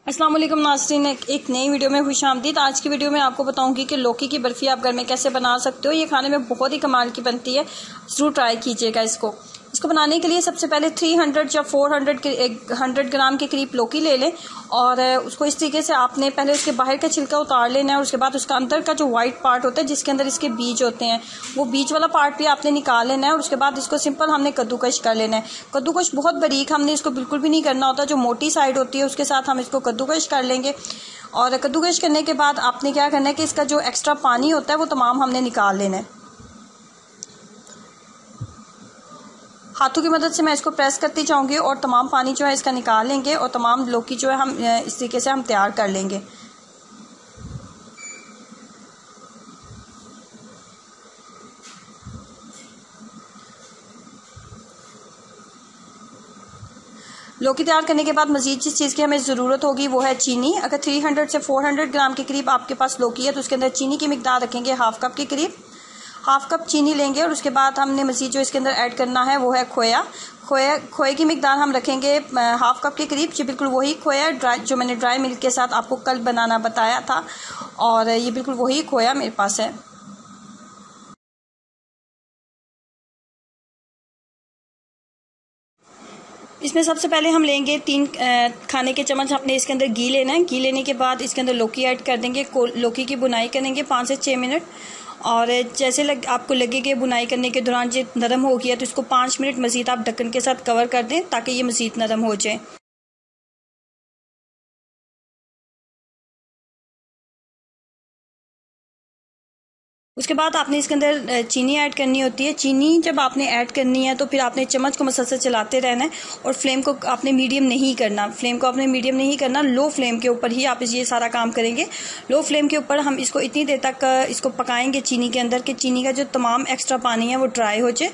अस्सलाम वालेकुम नाज़रीन, एक नई वीडियो में खुशामदीद। आज की वीडियो में आपको बताऊंगी कि लौकी की बर्फ़ी आप घर में कैसे बना सकते हो। ये खाने में बहुत ही कमाल की बनती है, ज़रूर ट्राई कीजिएगा इसको बनाने के लिए सबसे पहले 300 या 400 ग्राम के करीब लौकी ले लें और उसको इस तरीके से आपने पहले उसके बाहर का छिलका उतार लेना है और उसके बाद उसका अंदर का जो वाइट पार्ट होता है जिसके अंदर इसके बीज होते हैं वो बीज वाला पार्ट भी आपने निकाल लेना है और उसके बाद इसको सिंपल हमने कद्दूकश कर लेना है। कद्दूकश बहुत बारीक हमने इसको बिल्कुल भी नहीं करना होता, जो मोटी साइड होती है उसके साथ हम इसको कद्दूकश कर लेंगे। और कद्दूकश करने के बाद आपने क्या करना है कि इसका जो एक्स्ट्रा पानी होता है वो तमाम हमने निकाल लेना है। हाथों की मदद से मैं इसको प्रेस करती जाऊंगी और तमाम पानी जो है इसका निकाल लेंगे और तमाम लौकी जो है हम इस तरीके से हम तैयार कर लेंगे। लौकी तैयार करने के बाद मज़ीद जिस चीज़ की हमें ज़रूरत होगी वो है चीनी। अगर 300 से 400 ग्राम के करीब आपके पास लौकी है तो उसके अंदर चीनी की मिकदार रखेंगे हाफ़ कप के करीब। हाफ़ कप चीनी लेंगे और उसके बाद हमने मज़ीद जो इसके अंदर ऐड करना है वो है खोए की मिकदार हम रखेंगे हाफ़ कप के करीब। ये बिल्कुल वही खोया ड्राई जो मैंने ड्राई मिल्क के साथ आपको कल बनाना बताया था और ये बिल्कुल वही खोया मेरे पास है। इसमें सबसे पहले हम लेंगे 3 खाने के चम्मच अपने इसके अंदर घी लेना है। घी लेने के बाद इसके अंदर लौकी ऐड कर देंगे। लौकी की बुनाई करेंगे 5 से 6 मिनट और जैसे आपको लगे कि बुनाई करने के दौरान ये नरम हो गया तो इसको 5 मिनट मज़ीद आप ढक्कन के साथ कवर कर दें ताकि ये मज़ीद नरम हो जाए। उसके बाद आपने इसके अंदर चीनी ऐड करनी होती है। चीनी जब आपने ऐड करनी है तो फिर आपने चम्मच को मसलसल चलाते रहना है और फ्लेम को आपने मीडियम नहीं करना। लो फ्लेम के ऊपर ही आप ये सारा काम करेंगे। लो फ्लेम के ऊपर हम इसको इतनी देर तक इसको पकाएंगे चीनी के अंदर कि चीनी का जो तमाम एक्स्ट्रा पानी है वो ड्राई हो जाए।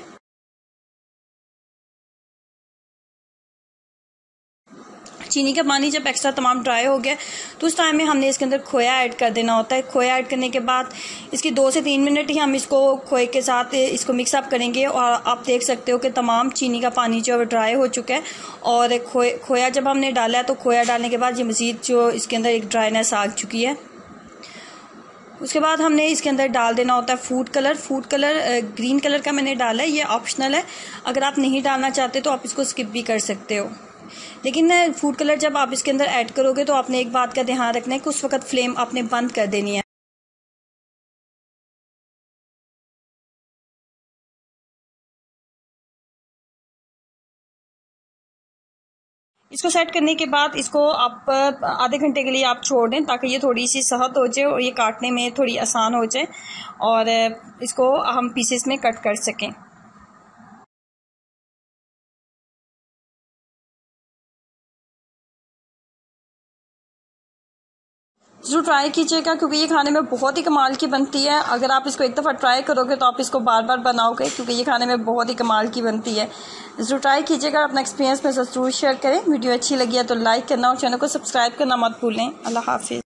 चीनी का पानी जब एक्स्ट्रा तमाम ड्राई हो गया तो उस टाइम में हमने इसके अंदर खोया ऐड कर देना होता है। खोया ऐड करने के बाद इसकी 2 से 3 मिनट ही हम इसको खोए के साथ इसको मिक्सअप करेंगे और आप देख सकते हो कि तमाम चीनी का पानी जो है ड्राई हो चुका है। और खोया जब हमने डाला है तो खोया डालने के बाद ये मज़ीद जो इसके अंदर एक ड्राइनेस आ चुकी है। उसके बाद हमने इसके अंदर डाल देना होता है फूड कलर ग्रीन कलर का मैंने डाला है, ये ऑप्शनल है। अगर आप नहीं डालना चाहते तो आप इसको स्किप भी कर सकते हो। लेकिन फूड कलर जब आप इसके अंदर ऐड करोगे तो आपने एक बात का ध्यान रखना है कि उस वक्त फ्लेम आपने बंद कर देनी है। इसको सेट करने के बाद इसको आप आधे घंटे के लिए आप छोड़ दें ताकि ये थोड़ी सी सहत हो जाए और ये काटने में थोड़ी आसान हो जाए और इसको हम पीसेस में कट कर सकें। ज़रूर ट्राई कीजिएगा क्योंकि ये खाने में बहुत ही कमाल की बनती है। अगर आप इसको एक दफ़ा ट्राई करोगे तो आप इसको बार बार बनाओगे क्योंकि ये खाने में बहुत ही कमाल की बनती है। ज़रूर ट्राई कीजिएगा, अपना एक्सपीरियंस में ज़रूर शेयर करें। वीडियो अच्छी लगी है तो लाइक करना और चैनल को सब्सक्राइब करना मत भूलें। अल्लाह हाफिज़।